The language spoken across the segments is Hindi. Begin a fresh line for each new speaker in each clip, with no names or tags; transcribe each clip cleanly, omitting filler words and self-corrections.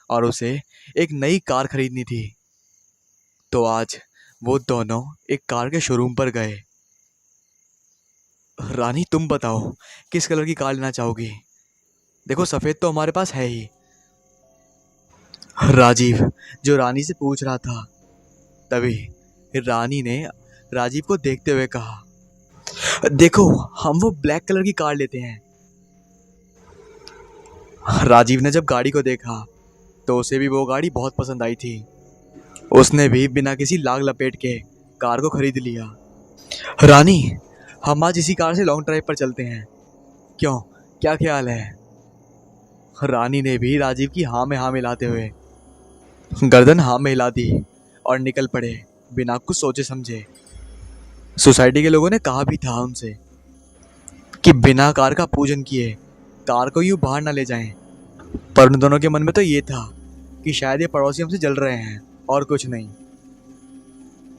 और उसे एक नई कार खरीदनी थी। तो आज वो दोनों एक कार के शोरूम पर गए। रानी, तुम बताओ किस कलर की कार लेना चाहोगी? देखो, सफ़ेद तो हमारे पास है ही। राजीव जो रानी से पूछ रहा था, तभी रानी ने राजीव को देखते हुए कहा, देखो, हम वो ब्लैक कलर की कार लेते हैं। राजीव ने जब गाड़ी को देखा तो उसे भी वो गाड़ी बहुत पसंद आई थी। उसने भी बिना किसी लाग लपेट के कार को खरीद लिया। रानी, हम आज इसी कार से लॉन्ग ड्राइव पर चलते हैं, क्यों, क्या ख्याल है? रानी ने भी राजीव की हाँ में हाँ मिलाते हुए गर्दन हाँ में हिला दी और निकल पड़े बिना कुछ सोचे समझे। सोसाइटी के लोगों ने कहा भी था उनसे कि बिना कार का पूजन किए कार को यूं बाहर ना ले जाएं, पर उन दोनों के मन में तो ये था कि शायद ये पड़ोसी हमसे जल रहे हैं और कुछ नहीं।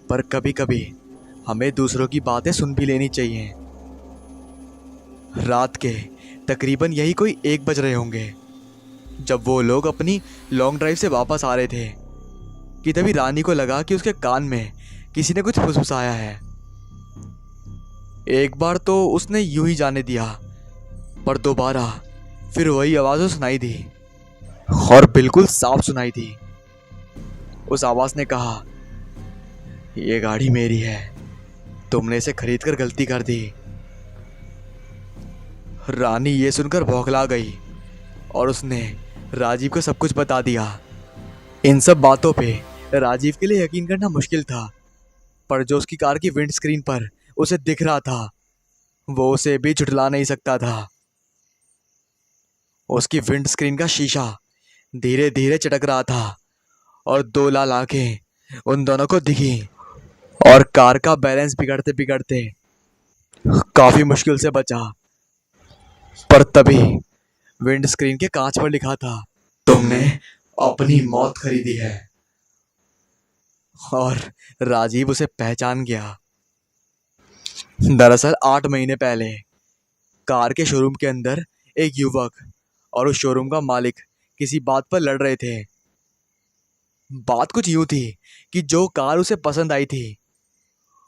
पर कभी कभी हमें दूसरों की बातें सुन भी लेनी चाहिए। रात के तकरीबन यही कोई 1 बज रहे होंगे जब वो लोग अपनी लॉन्ग ड्राइव से वापस आ रहे थे कि तभी रानी को लगा कि उसके कान में किसी ने कुछ फुसफुसाया है। एक बार तो उसने यूं ही जाने दिया, पर दोबारा फिर वही आवाज़ सुनाई दी और बिल्कुल साफ सुनाई दी। उस आवाज़ ने कहा, ये गाड़ी मेरी है, तुमने इसे खरीद कर गलती कर दी। रानी ये सुनकर बौखला गई और उसने राजीव को सब कुछ बता दिया। इन सब बातों पे राजीव के लिए यकीन करना मुश्किल था, पर जो उसकी कार की विंड स्क्रीन पर उसे दिख रहा था वो उसे भी झुठला नहीं सकता था। उसकी विंड स्क्रीन का शीशा धीरे धीरे चटक रहा था और 2 लाल आंखें उन दोनों को दिखी और कार का बैलेंस बिगड़ते बिगड़ते काफी मुश्किल से बचा। पर तभी विंड स्क्रीन के कांच पर लिखा था, तुमने अपनी मौत खरीदी है। और राजीव उसे पहचान गया। दरअसल 8 महीने पहले कार के शोरूम के अंदर एक युवक और उस शोरूम का मालिक किसी बात पर लड़ रहे थे। बात कुछ यूं थी कि जो कार उसे पसंद आई थी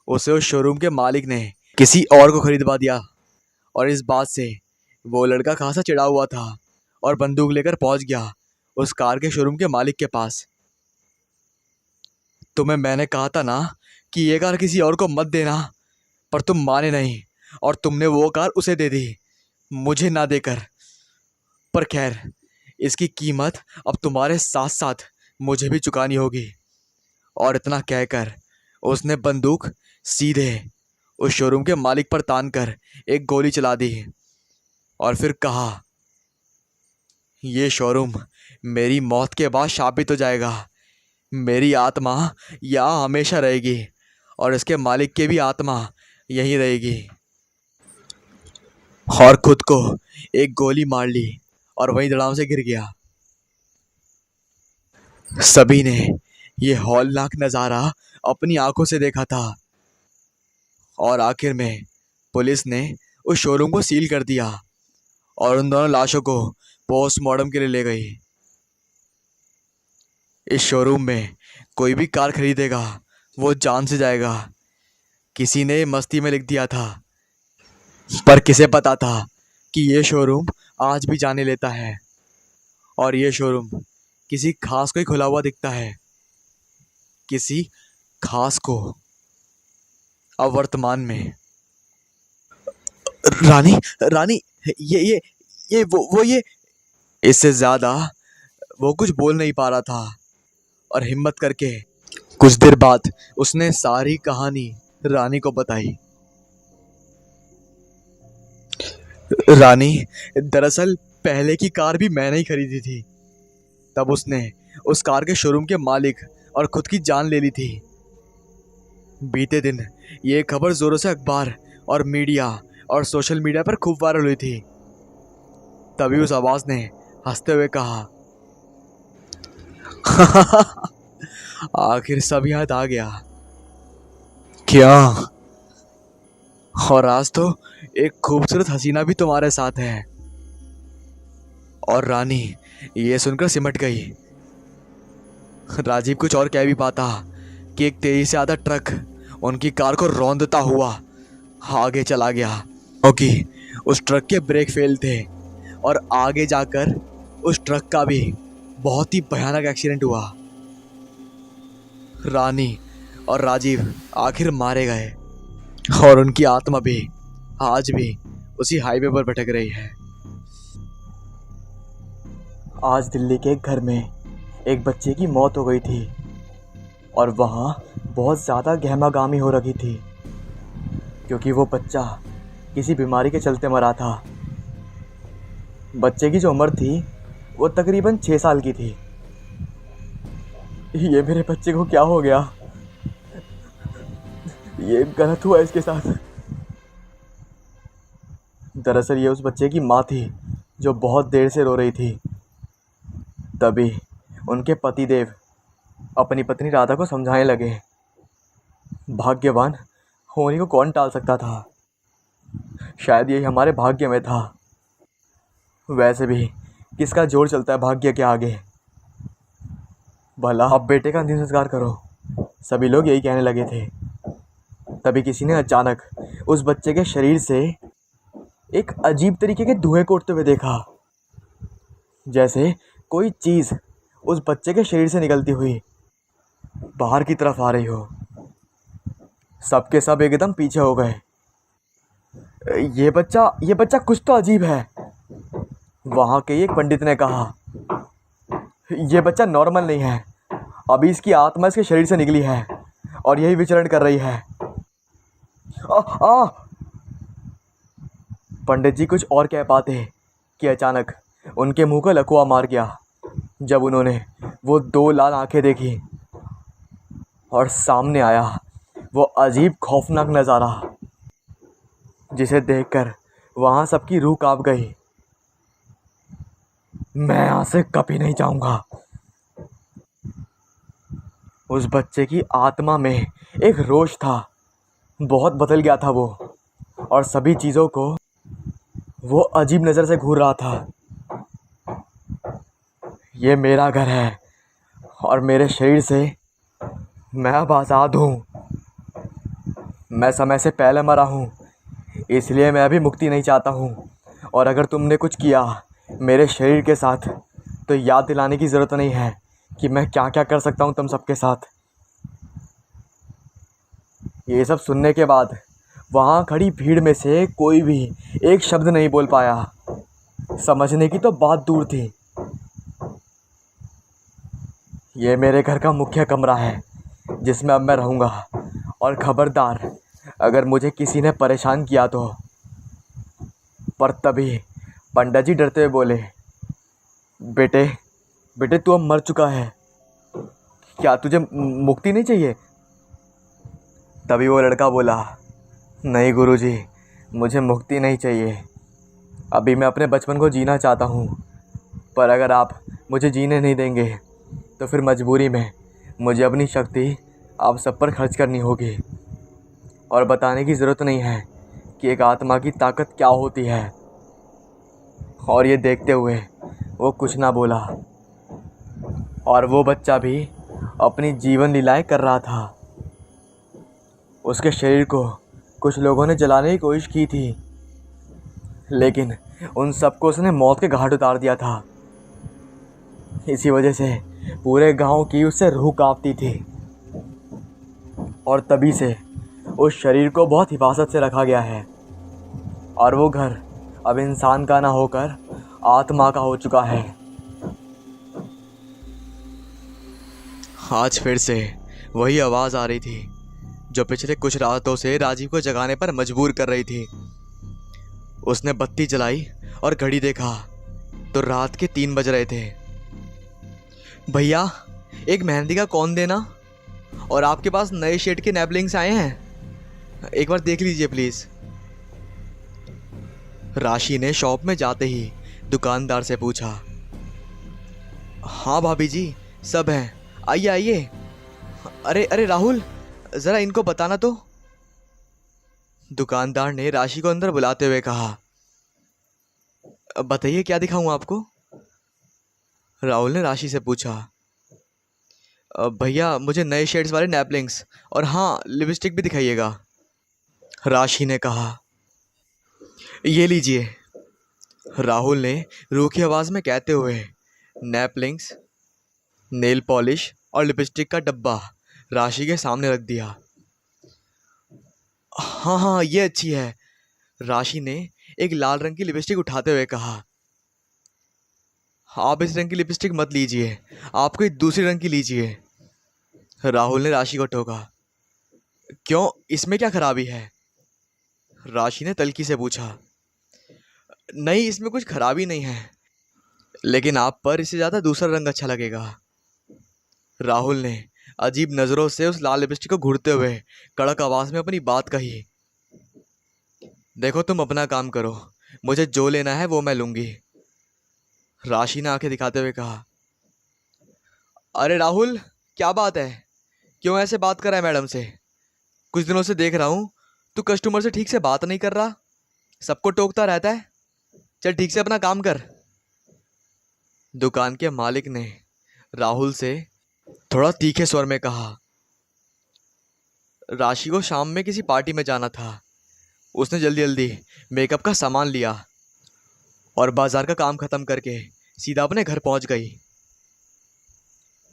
उसे उस शोरूम के मालिक ने किसी और को खरीदवा दिया, और इस बात से वो लड़का खासा चिढ़ा हुआ था और बंदूक लेकर पहुंच गया उस कार के शोरूम के मालिक के पास। तुम्हें मैंने कहा था ना कि ये कार किसी और को मत देना, पर तुम माने नहीं और तुमने वो कार उसे दे दी, मुझे ना देकर। पर खैर, इसकी कीमत अब तुम्हारे साथ साथ मुझे भी चुकानी होगी। और इतना कहकर उसने बंदूक सीधे उस शोरूम के मालिक पर तान कर एक गोली चला दी और फिर कहा, ये शोरूम मेरी मौत के बाद शापित हो जाएगा। मेरी आत्मा यहाँ हमेशा रहेगी और इसके मालिक की भी आत्मा यहीं रहेगी। और खुद को एक गोली मार ली और वहीं धड़ाम से गिर गया। सभी ने ये हौलनाक नज़ारा अपनी आंखों से देखा था और आखिर में पुलिस ने उस शोरूम को सील कर दिया और उन दोनों लाशों को पोस्टमार्टम के लिए ले गई। इस शोरूम में कोई भी कार खरीदेगा वो जान से जाएगा। किसी ने मस्ती में लिख दिया था, पर किसे पता था कि ये शोरूम आज भी जाने लेता है और ये शोरूम किसी खास को ही खुला हुआ दिखता है, किसी खास को। अब वर्तमान में रानी रानी ये वो ये इससे ज्यादा वो कुछ बोल नहीं पा रहा था और हिम्मत करके कुछ देर बाद उसने सारी कहानी रानी को बताई। रानी, दरअसल पहले की कार भी मैंने ही खरीदी थी। तब उसने उस कार के शोरूम के मालिक और खुद की जान ले ली थी। बीते दिन ये खबर जोरों से अखबार और मीडिया और सोशल मीडिया पर खूब वायरल हुई थी। तभी उस आवाज ने हंसते हुए कहा, आखिर सब याद आ गया क्या? और आज तो एक खूबसूरत हसीना भी तुम्हारे साथ है। और रानी ये सुनकर सिमट गई राजीव कुछ और कह भी पाता कि एक तेजी से आता ट्रक उनकी कार को रौंदता हुआ आगे चला गया, क्योंकि उस ट्रक के ब्रेक फेल थे और आगे जाकर उस ट्रक का भी बहुत ही भयानक एक्सीडेंट हुआ। रानी और राजीव आखिर मारे गए और उनकी आत्मा भी आज भी उसी हाईवे पर भटक रही है। आज दिल्ली के एक घर में एक बच्चे की मौत हो गई थी और वहाँ बहुत ज़्यादा गहमागामी हो रही थी, क्योंकि वो बच्चा किसी बीमारी के चलते मरा था। बच्चे की जो उम्र थी वो तकरीबन 6 साल की थी। ये मेरे बच्चे को क्या हो गया? ये गलत हुआ इसके साथ। दरअसल ये उस बच्चे की माँ थी जो बहुत देर से रो रही थी। तभी उनके पतिदेव अपनी पत्नी राधा को समझाने लगे। भाग्यवान होने को कौन टाल सकता था? शायद यही हमारे भाग्य में था। वैसे भी किसका जोर चलता है भाग्य के आगे। भला अब बेटे का अंतिम संस्कार करो। सभी लोग यही कहने लगे थे। तभी किसी ने अचानक उस बच्चे के शरीर से एक अजीब तरीके के धुएं को उठते हुए देखा, जैसे कोई चीज़ उस बच्चे के शरीर से निकलती हुई बाहर की तरफ आ रही हो। सबके सब एकदम पीछे हो गए। ये बच्चा कुछ तो अजीब है, वहाँ के एक पंडित ने कहा। ये बच्चा नॉर्मल नहीं है, अभी इसकी आत्मा इसके शरीर से निकली है और यही विचरण कर रही है। पंडित जी कुछ और कह पाते कि अचानक उनके मुंह को लकवा मार गया जब उन्होंने वो 2 लाल आंखें देखी और सामने आया वो अजीब खौफनाक नज़ारा, जिसे देखकर वहाँ सबकी रूह कांप गई। मैं यहाँ से कभी नहीं जाऊँगा। उस बच्चे की आत्मा में एक रोष था, बहुत बदल गया था वो, और सभी चीज़ों को वो अजीब नज़र से घूर रहा था। ये मेरा घर है और मेरे शरीर से मैं अब आज़ाद हूँ। मैं समय से पहले मरा हूँ, इसलिए मैं अभी मुक्ति नहीं चाहता हूँ। और अगर तुमने कुछ किया मेरे शरीर के साथ तो याद दिलाने की ज़रूरत नहीं है कि मैं क्या क्या कर सकता हूँ तुम सबके साथ। ये सब सुनने के बाद वहाँ खड़ी भीड़ में से कोई भी एक शब्द नहीं बोल पाया। समझने की तो बात दूर थी। ये मेरे घर का मुख्य कमरा है जिसमें अब मैं रहूँगा, और ख़बरदार अगर मुझे किसी ने परेशान किया तो। पर तभी पंडित जी डरते हुए बोले, बेटे तू अब मर चुका है, क्या तुझे मुक्ति नहीं चाहिए? तभी वो लड़का बोला, नहीं गुरुजी, मुझे मुक्ति नहीं चाहिए। अभी मैं अपने बचपन को जीना चाहता हूँ, पर अगर आप मुझे जीने नहीं देंगे तो फिर मजबूरी में मुझे अपनी शक्ति आप सब पर खर्च करनी होगी। और बताने की ज़रूरत नहीं है कि एक आत्मा की ताकत क्या होती है। और ये देखते हुए वो कुछ ना बोला, और वो बच्चा भी अपनी जीवन लीलाएं कर रहा था। उसके शरीर को कुछ लोगों ने जलाने की कोशिश की थी, लेकिन उन सबको उसने मौत के घाट उतार दिया था। इसी वजह से पूरे गांव की उससे रूह कांपती थी, और तभी से उस शरीर को बहुत हिफाजत से रखा गया है, और वो घर अब इंसान का ना होकर आत्मा का हो चुका है। आज फिर से वही आवाज़ आ रही थी जो पिछले कुछ रातों से राजीव को जगाने पर मजबूर कर रही थी। उसने बत्ती जलाई और घड़ी देखा तो रात के 3 बज रहे थे। भैया, एक मेहंदी का कौन देना, और आपके पास नए शेड के नैपलिंग्स आए हैं, एक बार देख लीजिए प्लीज़। राशि ने शॉप में जाते ही दुकानदार से पूछा। हाँ भाभी जी, सब हैं, आइए आइए। अरे राहुल, ज़रा इनको बताना तो। दुकानदार ने राशि को अंदर बुलाते हुए कहा। बताइए क्या दिखाऊं आपको? राहुल ने राशि से पूछा। भैया मुझे नए शेड्स वाले नैपलिंग्स और हाँ लिपस्टिक भी दिखाइएगा, राशि ने कहा। ये लीजिए, राहुल ने रूखी आवाज़ में कहते हुए नैपलिंग्स, नेल पॉलिश और लिपस्टिक का डब्बा राशि के सामने रख दिया। हाँ हाँ ये अच्छी है, राशि ने एक लाल रंग की लिपस्टिक उठाते हुए कहा। आप इस रंग की लिपस्टिक मत लीजिए, आप कोई दूसरी रंग की लीजिए, राहुल ने राशि को टोका। क्यों, इसमें क्या खराबी है, राशि ने तल्खी से पूछा। नहीं, इसमें कुछ खराबी नहीं है, लेकिन आप पर इससे ज़्यादा दूसरा रंग अच्छा लगेगा, राहुल ने अजीब नज़रों से उस लाल लिपस्टिक को घूरते हुए कड़क आवाज़ में अपनी बात कही। देखो तुम अपना काम करो, मुझे जो लेना है वो मैं लूँगी, राशि ने आंखें दिखाते हुए कहा। अरे राहुल, क्या बात है, क्यों ऐसे बात कर रहा है मैडम से? कुछ दिनों से देख रहा हूँ तू कस्टमर से ठीक से बात नहीं कर रहा, सबको टोकता रहता है। चल ठीक से अपना काम कर, दुकान के मालिक ने राहुल से थोड़ा तीखे स्वर में कहा। राशि को शाम में किसी पार्टी में जाना था, उसने जल्दी जल्दी मेकअप का सामान लिया और बाजार का काम खत्म करके सीधा अपने घर पहुंच गई।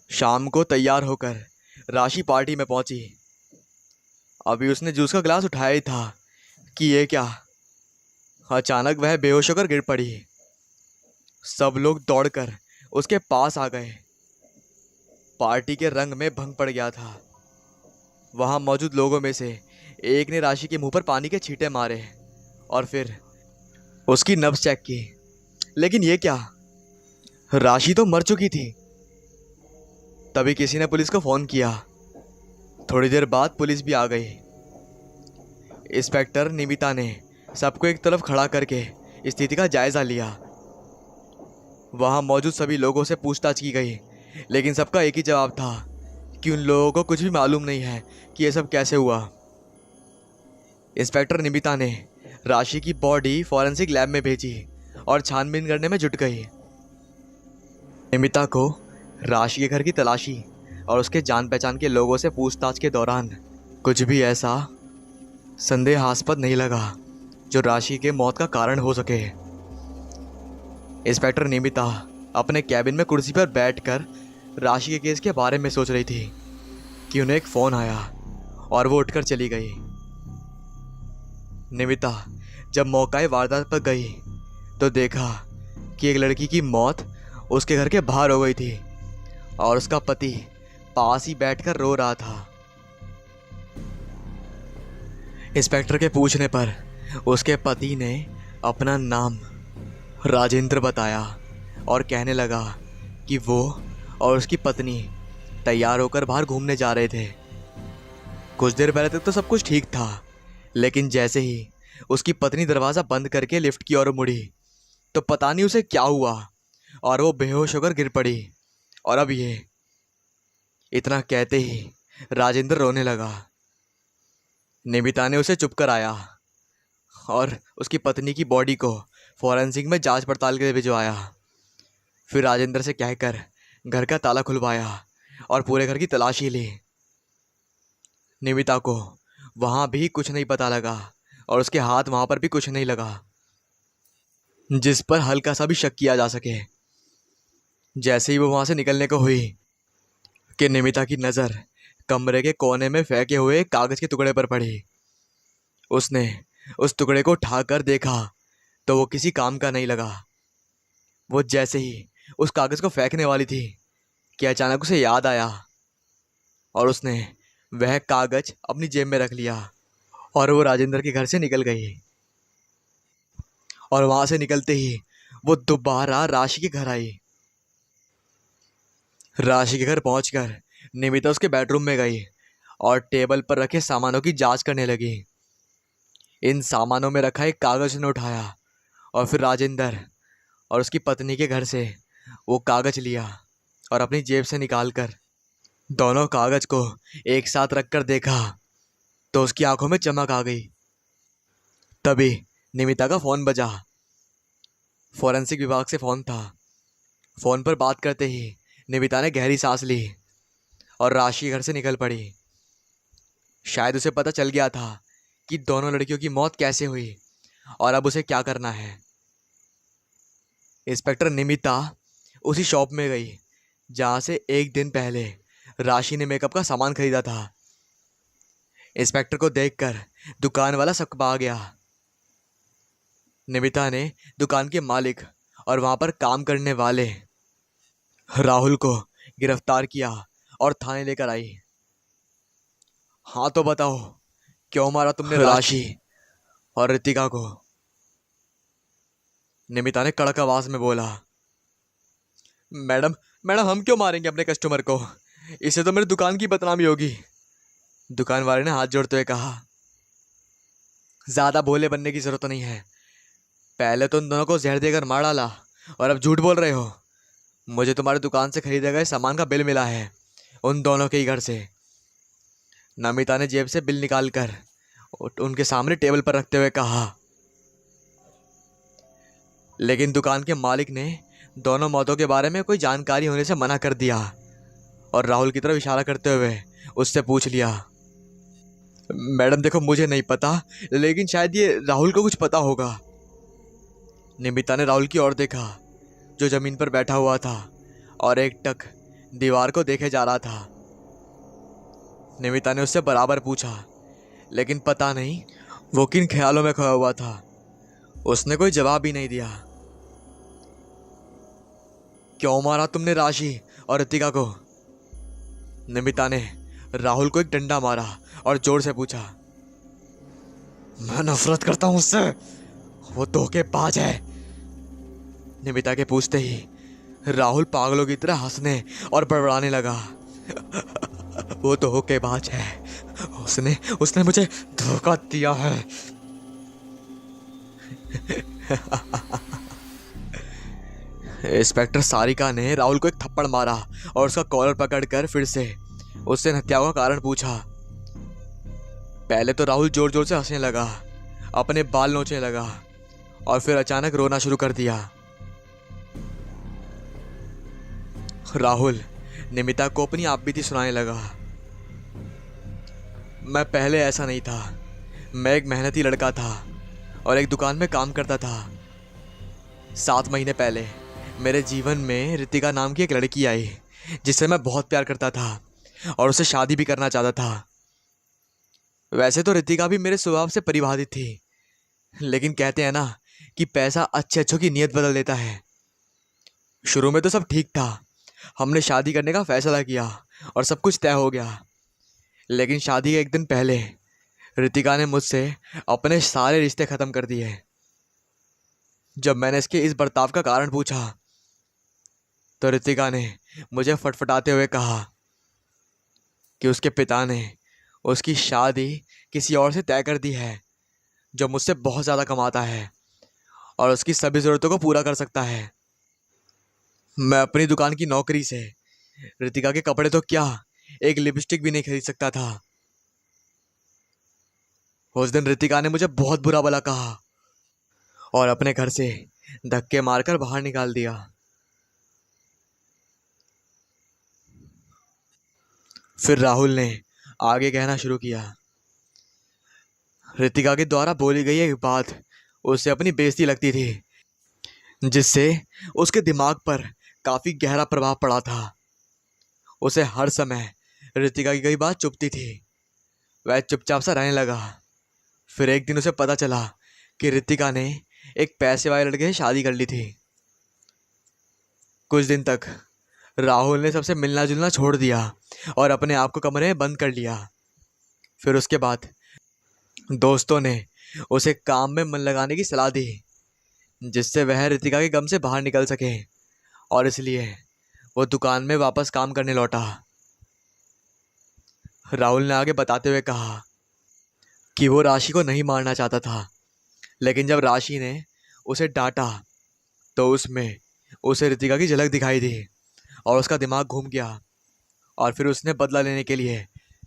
शाम को तैयार होकर राशि पार्टी में पहुंची। अभी उसने जूस का गिलास उठाया ही था कि ये क्या, अचानक वह बेहोश होकर गिर पड़ी। सब लोग दौड़कर उसके पास आ गए। पार्टी के रंग में भंग पड़ गया था। वहां मौजूद लोगों में से एक ने राशि के मुंह पर पानी के छींटे मारे और फिर उसकी नब्ज चेक की, लेकिन ये क्या, राशि तो मर चुकी थी। तभी किसी ने पुलिस को फोन किया। थोड़ी देर बाद पुलिस भी आ गई। इंस्पेक्टर निमिता ने सबको एक तरफ खड़ा करके स्थिति का जायजा लिया। वहां मौजूद सभी लोगों से पूछताछ की गई, लेकिन सबका एक ही जवाब था कि उन लोगों को कुछ भी मालूम नहीं है कि यह सब कैसे हुआ। इंस्पेक्टर निमिता ने राशि की बॉडी फॉरेंसिक लैब में भेजी और छानबीन करने में जुट गई। निमिता को राशि के घर की तलाशी और उसके जान पहचान के लोगों से पूछताछ के दौरान कुछ भी ऐसा संदेहास्पद नहीं लगा जो राशि के मौत का कारण हो सके। इंस्पेक्टर निमिता अपने कैबिन में कुर्सी पर बैठकर राशि के केस के बारे में सोच रही थी कि उन्हें एक फ़ोन आया और वो उठकर चली गई। निमिता जब मौकाए वारदात पर गई तो देखा कि एक लड़की की मौत उसके घर के बाहर हो गई थी और उसका पति पास ही बैठकर रो रहा था। इंस्पेक्टर के पूछने पर उसके पति ने अपना नाम राजेंद्र बताया और कहने लगा कि वो और उसकी पत्नी तैयार होकर बाहर घूमने जा रहे थे। कुछ देर पहले तक तो सब कुछ ठीक था, लेकिन जैसे ही उसकी पत्नी दरवाज़ा बंद करके लिफ्ट की ओर मुड़ी तो पता नहीं उसे क्या हुआ और वो बेहोश होकर गिर पड़ी। और अब ये, इतना कहते ही राजेंद्र रोने लगा। निमिता ने उसे चुप कराया और उसकी पत्नी की बॉडी को फॉरेंसिक में जांच पड़ताल के लिए भिजवाया। फिर राजेंद्र से कहकर घर का ताला खुलवाया और पूरे घर की तलाशी ली। निमिता को वहां भी कुछ नहीं पता लगा और उसके हाथ वहां पर भी कुछ नहीं लगा जिस पर हल्का सा भी शक किया जा सके। जैसे ही वो वहां से निकलने को हुई कि निमिता की नज़र कमरे के कोने में फेंके हुए कागज के टुकड़े पर पड़ी। उसने उस टुकड़े को उठाकर देखा तो वो किसी काम का नहीं लगा। वो जैसे ही उस कागज को फेंकने वाली थी कि अचानक उसे याद आया और उसने वह कागज अपनी जेब में रख लिया और वो राजेंद्र के घर से निकल गई। और वहां से निकलते ही वो दोबारा राशि के घर आई। राशि के घर पहुंचकर निमिता उसके बेडरूम में गई और टेबल पर रखे सामानों की जांच करने लगी। इन सामानों में रखा एक कागज ने उठाया और फिर राजेंद्र और उसकी पत्नी के घर से वो कागज लिया और अपनी जेब से निकालकर दोनों कागज को एक साथ रखकर देखा तो उसकी आंखों में चमक आ गई। तभी निमिता का फोन बजा। फॉरेंसिक विभाग से फोन था। फोन पर बात करते ही निमिता ने गहरी सांस ली और राशि घर से निकल पड़ी। शायद उसे पता चल गया था कि दोनों लड़कियों की मौत कैसे हुई और अब उसे क्या करना है। इंस्पेक्टर निमिता उसी शॉप में गई जहां से एक दिन पहले राशि ने मेकअप का सामान खरीदा था। इंस्पेक्टर को देखकर दुकान वाला सकपा गया। निमिता ने दुकान के मालिक और वहां पर काम करने वाले राहुल को गिरफ्तार किया और थाने लेकर आई। हाँ तो बताओ, क्यों मारा तुमने राशि और रितिका को? निमिता ने कड़क आवाज में बोला। मैडम मैडम हम क्यों मारेंगे अपने कस्टमर को? इससे तो मेरी दुकान की बदनामी होगी। दुकान वाले ने हाथ जोड़ते हुए कहा। ज्यादा भोले बनने की जरूरत नहीं है। पहले तो उन दोनों को जहर देकर मार डाला और अब झूठ बोल रहे हो। मुझे तुम्हारी दुकान से खरीदे गए सामान का बिल मिला है, उन दोनों के ही घर से। नमिता ने जेब से बिल निकालकर उनके सामने टेबल पर रखते हुए कहा। लेकिन दुकान के मालिक ने दोनों मौतों के बारे में कोई जानकारी होने से मना कर दिया और राहुल की तरफ इशारा करते हुए उससे पूछ लिया। मैडम देखो, मुझे नहीं पता, लेकिन शायद ये राहुल को कुछ पता होगा। निमिता ने राहुल की ओर देखा जो जमीन पर बैठा हुआ था और एकटक दीवार को देखे जा रहा था। निमिता ने उससे बराबर पूछा, लेकिन पता नहीं वो किन ख्यालों में खोया हुआ था। उसने कोई जवाब ही नहीं दिया। क्यों मारा तुमने राशि और रितिका को? निमिता ने राहुल को एक डंडा मारा और जोर से पूछा। मैं नफरत करता हूं उससे, वो धोखेबाज है। निमिता के पूछते ही राहुल पागलों की तरह हंसने और बड़बड़ाने लगा। वो धोखेबाज है, उसने उसने मुझे धोखा दिया है। इंस्पेक्टर सारिका ने राहुल को एक थप्पड़ मारा और उसका कॉलर पकड़कर फिर से उससे हत्या का कारण पूछा। पहले तो राहुल जोर जोर से हंसने लगा, अपने बाल नोचने लगा और फिर अचानक रोना शुरू कर दिया। राहुल निमिता को अपनी आपबीती सुनाने लगा। मैं पहले ऐसा नहीं था। मैं एक मेहनती लड़का था और एक दुकान में काम करता था। 7 महीने पहले मेरे जीवन में रितिका नाम की एक लड़की आई जिससे मैं बहुत प्यार करता था और उससे शादी भी करना चाहता था। वैसे तो रितिका भी मेरे स्वभाव से परिबाधित थी, लेकिन कहते हैं ना कि पैसा अच्छे अच्छों की नीयत बदल देता है। शुरू में तो सब ठीक था। हमने शादी करने का फैसला किया और सब कुछ तय हो गया। लेकिन शादी के एक दिन पहले रितिका ने मुझसे अपने सारे रिश्ते खत्म कर दिए। जब मैंने इसके इस बर्ताव का कारण पूछा तो रितिका ने मुझे फटफटाते हुए कहा कि उसके पिता ने उसकी शादी किसी और से तय कर दी है जो मुझसे बहुत ज़्यादा कमाता है और उसकी सभी ज़रूरतों को पूरा कर सकता है। मैं अपनी दुकान की नौकरी से रितिका के कपड़े तो क्या, एक लिपस्टिक भी नहीं खरीद सकता था। उस दिन रितिका ने मुझे बहुत बुरा भला कहा और अपने घर से धक्के मारकर बाहर निकाल दिया। फिर राहुल ने आगे कहना शुरू किया। रितिका के द्वारा बोली गई एक बात उसे अपनी बेइज्जती लगती थी, जिससे उसके दिमाग पर काफी गहरा प्रभाव पड़ा था। उसे हर समय रितिका की कोई बात चुभती थी। वह चुपचाप सा रहने लगा। फिर एक दिन उसे पता चला कि रितिका ने एक पैसे वाले लड़के से शादी कर ली थी। कुछ दिन तक राहुल ने सबसे मिलना जुलना छोड़ दिया और अपने आप को कमरे में बंद कर लिया। फिर उसके बाद दोस्तों ने उसे काम में मन लगाने की सलाह दी, जिससे वह रितिका के गम से बाहर निकल सके, और इसलिए वो दुकान में वापस काम करने लौटा। राहुल ने आगे बताते हुए कहा कि वो राशि को नहीं मारना चाहता था, लेकिन जब राशि ने उसे डांटा तो उसमें उसे रितिका की झलक दिखाई दी और उसका दिमाग घूम गया और फिर उसने बदला लेने के लिए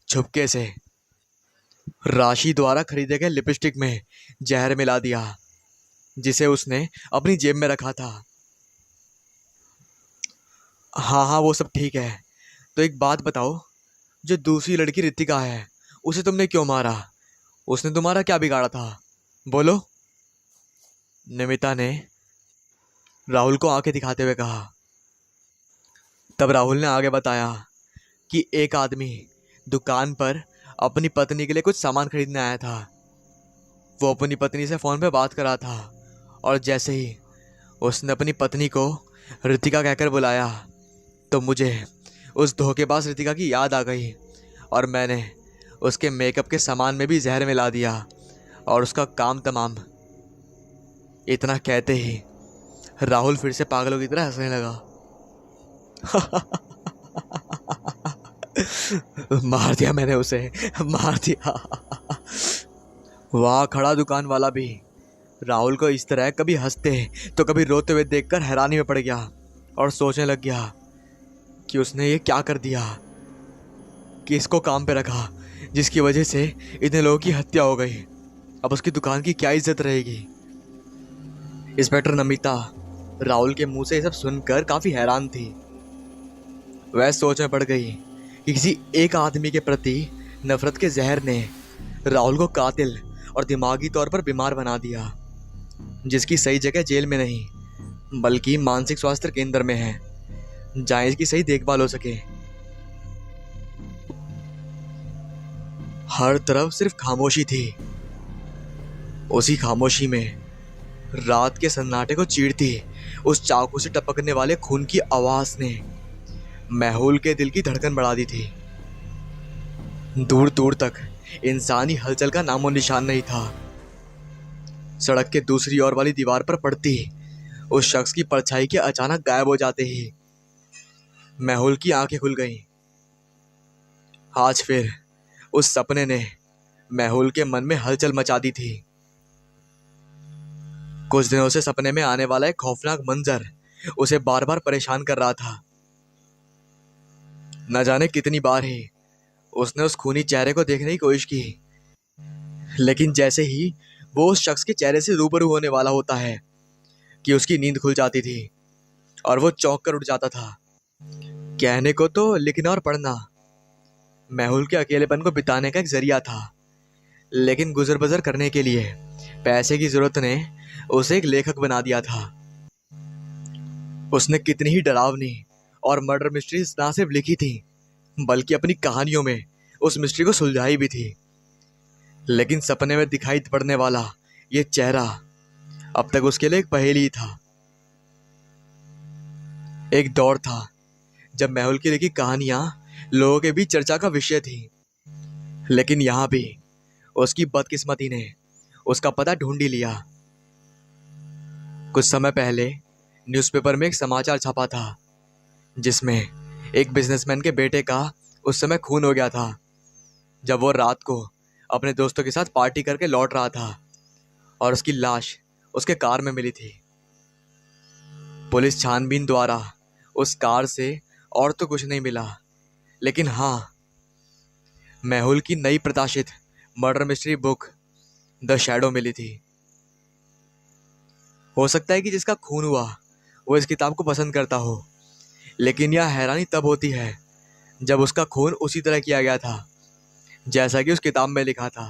छुपके से राशि द्वारा खरीदे गए लिपस्टिक में जहर मिला दिया, जिसे उसने अपनी जेब में रखा था। हाँ हाँ, वो सब ठीक है, तो एक बात बताओ, जो दूसरी लड़की रितिका है, उसे तुमने क्यों मारा? उसने तुम्हारा क्या बिगाड़ा था? बोलो। निमिता ने राहुल को आंखें दिखाते हुए कहा। तब राहुल ने आगे बताया कि एक आदमी दुकान पर अपनी पत्नी के लिए कुछ सामान खरीदने आया था। वो अपनी पत्नी से फोन पे बात कर रहा था और जैसे ही उसने अपनी पत्नी को रितिका कहकर बुलाया तो मुझे उस धोखेबाज रितिका की याद आ गई और मैंने उसके मेकअप के सामान में भी जहर मिला दिया और उसका काम तमाम। इतना कहते ही राहुल फिर से पागलों की तरह हंसने लगा। मार दिया मैंने उसे, मार दिया। वहां खड़ा दुकान वाला भी राहुल को इस तरह कभी हंसते तो कभी रोते हुए देखकर हैरानी में पड़ गया और सोचने लग गया कि उसने ये क्या कर दिया, कि इसको काम पे रखा जिसकी वजह से इतने लोगों की हत्या हो गई। अब उसकी दुकान की क्या इज्जत रहेगी? इंस्पेक्टर नमिता राहुल के मुंह से ये सब सुनकर काफी हैरान थी। वह सोच में पड़ गई कि किसी एक आदमी के प्रति नफरत के जहर ने राहुल को कातिल और दिमागी तौर पर बीमार बना दिया, जिसकी सही जगह जेल में नहीं बल्कि मानसिक स्वास्थ्य केंद्र में है, जहां इसकी सही देखभाल हो सके। हर तरफ सिर्फ खामोशी थी। उसी खामोशी में रात के सन्नाटे को चीरती उस चाकू से टपकने वाले खून की आवाज ने मेहुल के दिल की धड़कन बढ़ा दी थी। दूर दूर तक इंसानी हलचल का नामो निशान नहीं था। सड़क के दूसरी ओर वाली दीवार पर पड़ती उस शख्स की परछाई के अचानक गायब हो जाते ही मेहुल की आंखें खुल गईं। आज फिर उस सपने ने मेहुल के मन में हलचल मचा दी थी। कुछ दिनों से सपने में आने वाला एक खौफनाक मंजर उसे बार बार परेशान कर रहा था। न जाने कितनी बार ही उसने उस खूनी चेहरे को देखने की कोशिश की, लेकिन जैसे ही वो उस शख्स के चेहरे से रूबरू होने वाला होता है कि उसकी नींद खुल जाती थी और वो चौंक कर उठ जाता था। कहने को तो लिखना और पढ़ना मेहुल के अकेलेपन को बिताने का एक जरिया था, लेकिन गुजर बसर करने के लिए पैसे की जरूरत ने उसे एक लेखक बना दिया था। उसने कितनी ही डरावनी और मर्डर मिस्ट्रीज ना सिर्फ लिखी थी बल्कि अपनी कहानियों में उस मिस्ट्री को सुलझाई भी थी। लेकिन सपने में दिखाई पड़ने वाला ये चेहरा अब तक उसके लिए एक पहेली ही था। एक दौर था जब मेहुल की लिखी कहानियां लोगों के बीच चर्चा का विषय थी, लेकिन यहां भी उसकी बदकिस्मती ने उसका पता ढूंढ ही लिया। कुछ समय पहले न्यूज़पेपर में एक समाचार छपा था जिसमें एक बिजनेसमैन के बेटे का उस समय खून हो गया था जब वो रात को अपने दोस्तों के साथ पार्टी करके लौट रहा था और उसकी लाश उसके कार में मिली थी। पुलिस छानबीन द्वारा उस कार से और तो कुछ नहीं मिला, लेकिन हाँ, मेहुल की नई प्रकाशित murder mystery book the shadow मिली थी। हो सकता है कि जिसका खून हुआ वो इस किताब को पसंद करता हो, लेकिन यह हैरानी तब होती है जब उसका खून उसी तरह किया गया था जैसा कि उस किताब में लिखा था।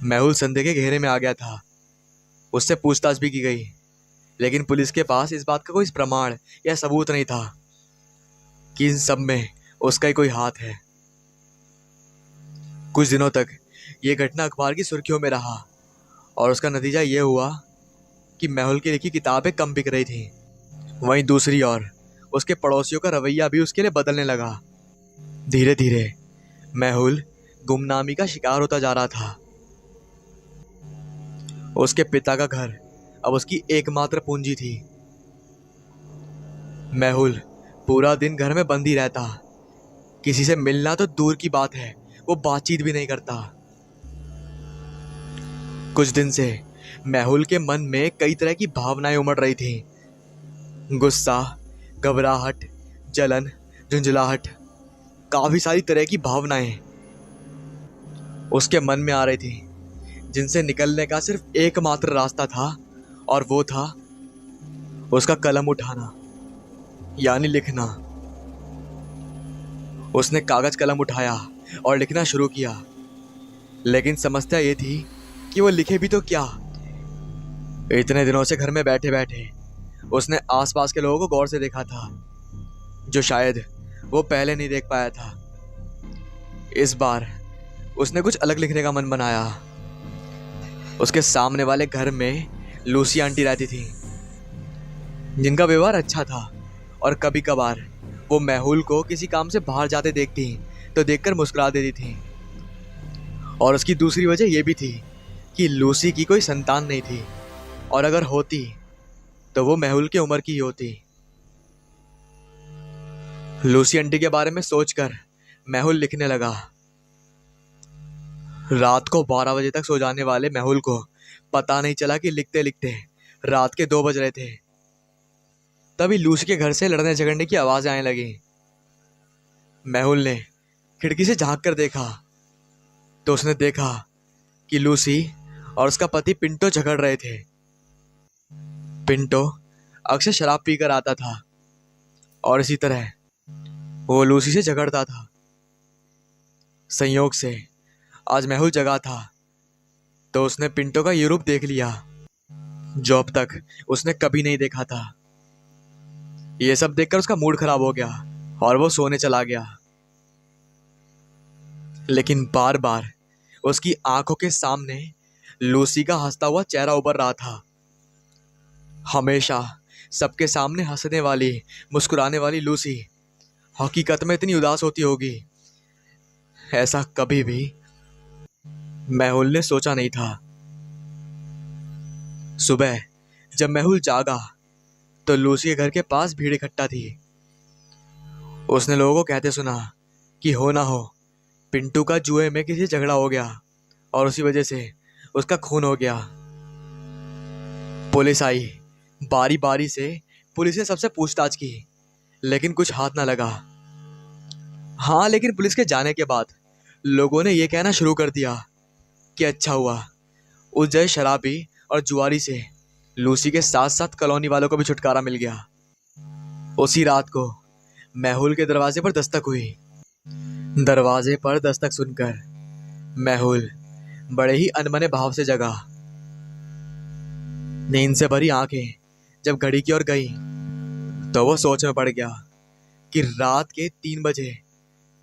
मेहुल संदेह के घेरे में आ गया था। उससे पूछताछ भी की गई, लेकिन पुलिस के पास इस बात का कोई प्रमाण या सबूत नहीं था कि इन सब में उसका ही कोई हाथ है। कुछ दिनों तक यह घटना अखबार की सुर्खियों में रहा और उसका नतीजा ये हुआ कि मेहुल की लिखी किताबें कम बिक रही थी। वहीं दूसरी ओर उसके पड़ोसियों का रवैया भी उसके लिए बदलने लगा। धीरे धीरे मेहुल गुमनामी का शिकार होता जा रहा था। उसके पिता का घर अब उसकी एकमात्र पूंजी थी। मेहुल पूरा दिन घर में बंद ही रहता। किसी से मिलना तो दूर की बात है, वो बातचीत भी नहीं करता। कुछ दिन से मेहुल के मन में कई तरह की भावनाएं उमड़ रही थी। गुस्सा, घबराहट, जलन, झुंझलाहट, काफी सारी तरह की भावनाएं उसके मन में आ रही थी, जिनसे निकलने का सिर्फ एकमात्र रास्ता था और वो था उसका कलम उठाना, यानी लिखना। उसने कागज कलम उठाया और लिखना शुरू किया, लेकिन समस्या ये थी कि वो लिखे भी तो क्या। इतने दिनों से घर में बैठे बैठे उसने आसपास के लोगों को गौर से देखा था, जो शायद वो पहले नहीं देख पाया था। इस बार उसने कुछ अलग लिखने का मन बनाया। उसके सामने वाले घर में लूसी आंटी रहती थी, जिनका व्यवहार अच्छा था, और कभी कभार वो मेहुल को किसी काम से बाहर जाते देखती तो देखकर मुस्कुरा देती थी। और उसकी दूसरी वजह यह भी थी कि लूसी की कोई संतान नहीं थी, और अगर होती तो वो मेहुल की उम्र की ही होती। लूसी आंटी के बारे में सोचकर मेहुल लिखने लगा। रात को 12 बजे तक सो जाने वाले मेहुल को पता नहीं चला कि लिखते लिखते रात के 2 बज रहे थे। तभी लूसी के घर से लड़ने झगड़ने की आवाजें आने लगी। मेहुल ने खिड़की से झांक कर देखा तो उसने देखा कि लूसी और उसका पति पिंटो झगड़ रहे थे। पिंटो अक्सर शराब पीकर आता था और इसी तरह वो लूसी से झगड़ता था। संयोग से आज मेहुल जगा था तो उसने पिंटो का ये रूप देख लिया, जो अब तक उसने कभी नहीं देखा था। ये सब देखकर उसका मूड खराब हो गया और वो सोने चला गया। लेकिन बार बार उसकी आंखों के सामने लूसी का हंसता हुआ चेहरा उभर रहा था। हमेशा सबके सामने हंसने वाली, मुस्कुराने वाली लूसी हकीकत में इतनी उदास होती होगी, ऐसा कभी भी मेहुल ने सोचा नहीं था। सुबह जब मेहुल जागा तो लूसी के घर के पास भीड़ इकट्ठा थी। उसने लोगों को कहते सुना कि हो ना हो पिंटू का जुए में किसी से झगड़ा हो गया और उसी वजह से उसका खून हो गया। पुलिस आई। बारी बारी से पुलिस ने सबसे पूछताछ की, लेकिन कुछ हाथ ना लगा। हाँ, लेकिन पुलिस के जाने के बाद लोगों ने यह कहना शुरू कर दिया कि अच्छा हुआ उस जय शराबी और जुआरी से लूसी के साथ साथ कॉलोनी वालों को भी छुटकारा मिल गया। उसी रात को मेहुल के दरवाजे पर दस्तक हुई। दरवाजे पर दस्तक सुनकर मेहुल बड़े ही अनमने भाव से जगा। नींद से भरी आंखें जब घड़ी की ओर गई तो वो सोच में पड़ गया कि रात के 3 बजे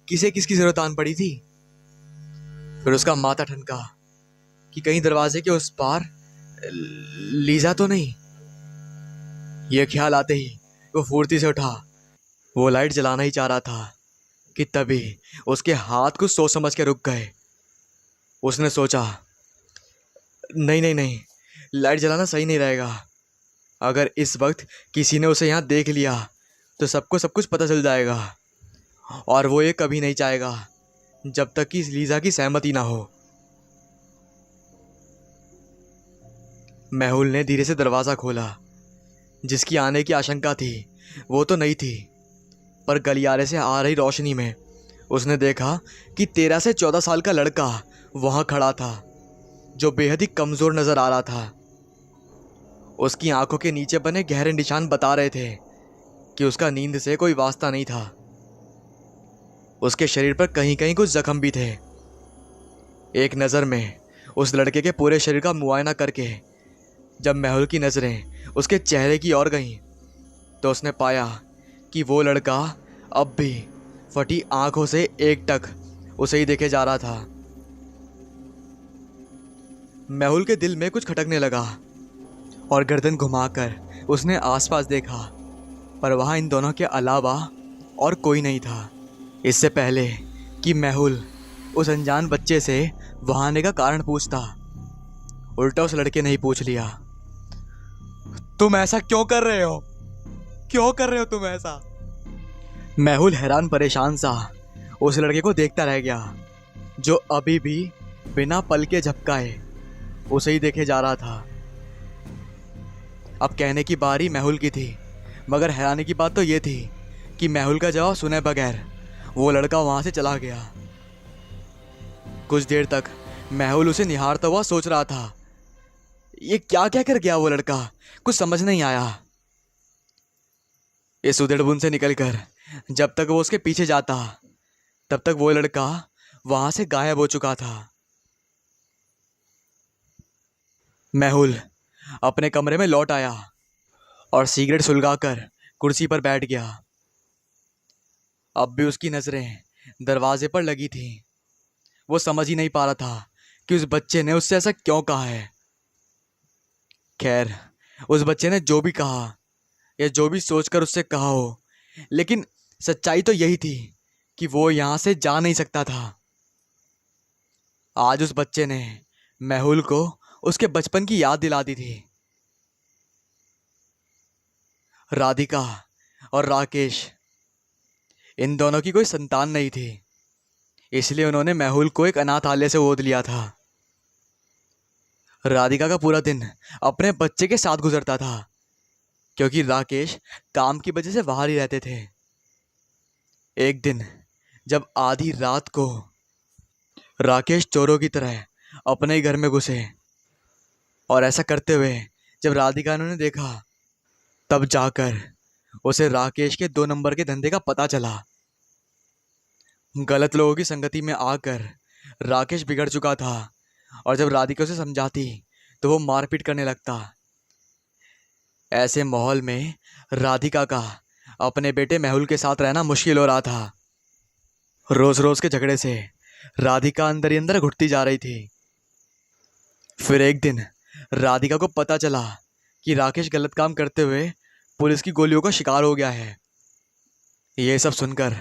किसे किसकी जरूरत आन पड़ी थी। फिर उसका माथा ठनका कि कहीं दरवाजे के उस पार लीजा तो नहीं। यह ख्याल आते ही वो फुर्ती से उठा। वो लाइट जलाना ही चाह रहा था कि तभी उसके हाथ कुछ सोच समझ के रुक गए। उसने सोचा, नहीं नहीं नहीं, लाइट जलाना सही नहीं रहेगा। अगर इस वक्त किसी ने उसे यहाँ देख लिया तो सबको सब कुछ पता चल जाएगा, और वो ये कभी नहीं चाहेगा जब तक कि लीजा की सहमति ना हो। मेहुल ने धीरे से दरवाज़ा खोला। जिसकी आने की आशंका थी वो तो नहीं थी, पर गलियारे से आ रही रोशनी में उसने देखा कि 13 से 14 साल का लड़का वहाँ खड़ा था, जो बेहद ही कमज़ोर नज़र आ रहा था। उसकी आंखों के नीचे बने गहरे निशान बता रहे थे कि उसका नींद से कोई वास्ता नहीं था। उसके शरीर पर कहीं कहीं कुछ जख्म भी थे। एक नज़र में उस लड़के के पूरे शरीर का मुआयना करके जब मेहुल की नज़रें उसके चेहरे की ओर गईं तो उसने पाया कि वो लड़का अब भी फटी आंखों से एकटक उसे ही देखे जा रहा था। मेहुल के दिल में कुछ खटकने लगा और गर्दन घुमाकर उसने आसपास देखा, पर वहाँ इन दोनों के अलावा और कोई नहीं था। इससे पहले कि मेहुल उस अनजान बच्चे से वहाँ आने का कारण पूछता, उल्टा उस लड़के ने ही पूछ लिया, तुम ऐसा क्यों कर रहे हो? क्यों कर रहे हो तुम ऐसा? मेहुल हैरान परेशान सा उस लड़के को देखता रह गया, जो अभी भी बिना पल के झपकाए उसे ही देखे जा रहा था। अब कहने की बारी मेहुल की थी, मगर हैरानी की बात तो ये थी कि मेहुल का जवाब सुने बगैर वो लड़का वहां से चला गया। कुछ देर तक मेहुल उसे निहारता हुआ सोच रहा था, ये क्या क्या कर गया वो लड़का, कुछ समझ नहीं आया। इस उधेड़बुन से निकलकर जब तक वो उसके पीछे जाता तब तक वो लड़का वहां से गायब हो चुका था। मेहुल अपने कमरे में लौट आया और सिगरेट सुलगाकर कुर्सी पर बैठ गया। अब भी उसकी नजरें दरवाजे पर लगी थी। वो समझ ही नहीं पा रहा था कि उस बच्चे ने उससे ऐसा क्यों कहा है। खैर, उस बच्चे ने जो भी कहा या जो भी सोचकर उससे कहा हो, लेकिन सच्चाई तो यही थी कि वो यहां से जा नहीं सकता था। आज उस बच्चे ने मेहुल को उसके बचपन की याद दिला दी थी। राधिका और राकेश, इन दोनों की कोई संतान नहीं थी, इसलिए उन्होंने मेहुल को एक अनाथालय से गोद लिया था। राधिका का पूरा दिन अपने बच्चे के साथ गुजरता था, क्योंकि राकेश काम की वजह से बाहर ही रहते थे। एक दिन जब आधी रात को राकेश चोरों की तरह अपने ही घर में घुसे और ऐसा करते हुए जब राधिका ने उन्हें देखा, तब जाकर उसे राकेश के 2 नंबर के धंधे का पता चला। गलत लोगों की संगति में आकर राकेश बिगड़ चुका था और जब राधिका उसे समझाती तो वो मारपीट करने लगता। ऐसे माहौल में राधिका का अपने बेटे मेहुल के साथ रहना मुश्किल हो रहा था। रोज रोज के झगड़े से राधिका अंदर ही अंदर घुटती जा रही थी। फिर एक दिन राधिका को पता चला कि राकेश गलत काम करते हुए पुलिस की गोलियों का शिकार हो गया है। ये सब सुनकर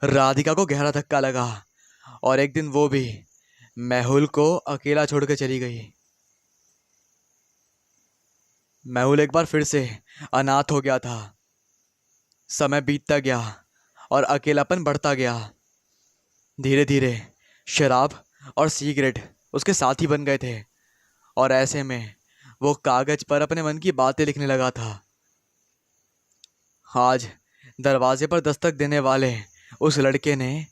राधिका को गहरा धक्का लगा और एक दिन वो भी मेहुल को अकेला छोड़ के चली गई। मेहुल एक बार फिर से अनाथ हो गया था। समय बीतता गया और अकेलापन बढ़ता गया। धीरे धीरे शराब और सिगरेट उसके साथी बन गए थे और ऐसे में वो कागज पर अपने मन की बातें लिखने लगा था। आज दरवाजे पर दस्तक देने वाले उस लड़के ने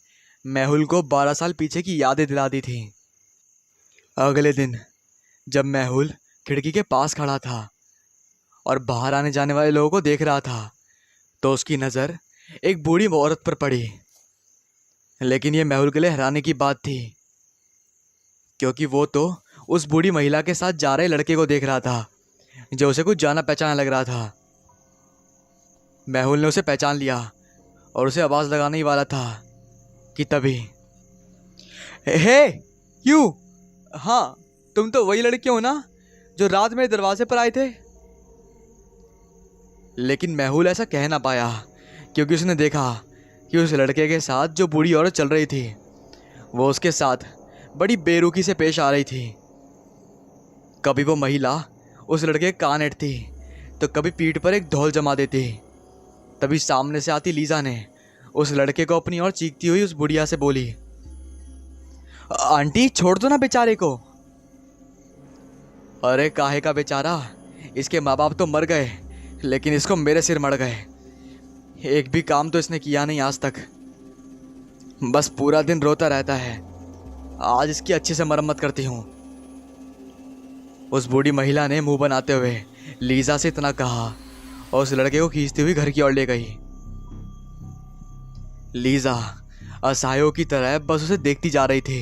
मेहुल को 12 साल पीछे की यादें दिला दी थी। अगले दिन जब मेहुल खिड़की के पास खड़ा था और बाहर आने जाने वाले लोगों को देख रहा था, तो उसकी नज़र एक बूढ़ी औरत पर पड़ी। लेकिन ये मेहुल के लिए हैरानी की बात थी, क्योंकि वो तो उस बूढ़ी महिला के साथ जा रहे लड़के को देख रहा था, जो उसे कुछ जाना पहचाना लग रहा था। मेहुल ने उसे पहचान लिया और उसे आवाज़ लगाने ही वाला था कि तभी, हे यू, हाँ तुम तो वही लड़के हो ना जो रात मेरे दरवाजे पर आए थे। लेकिन मेहुल ऐसा कह ना पाया, क्योंकि उसने देखा कि उस लड़के के साथ जो बूढ़ी औरत चल रही थी, वो उसके साथ बड़ी बेरुखी से पेश आ रही थी। कभी वो महिला उस लड़के के कान ऐंठती तो कभी पीठ पर एक धौल जमा देती। तभी सामने से आती लीजा ने उस लड़के को अपनी ओर चीखती हुई उस बुढ़िया से बोली, आंटी छोड़ दो ना बेचारे को। अरे काहे का बेचारा, इसके माँ बाप तो मर गए, लेकिन इसको मेरे सिर मड़ गए। एक भी काम तो इसने किया नहीं आज तक, बस पूरा दिन रोता रहता है। आज इसकी अच्छे से मरम्मत करती हूँ। उस बूढ़ी महिला ने मुंह बनाते हुए लीजा से इतना कहा और उस लड़के को खींचती हुई घर की ओर ले गई। लीजा असहायों की तरह बस उसे देखती जा रही थी,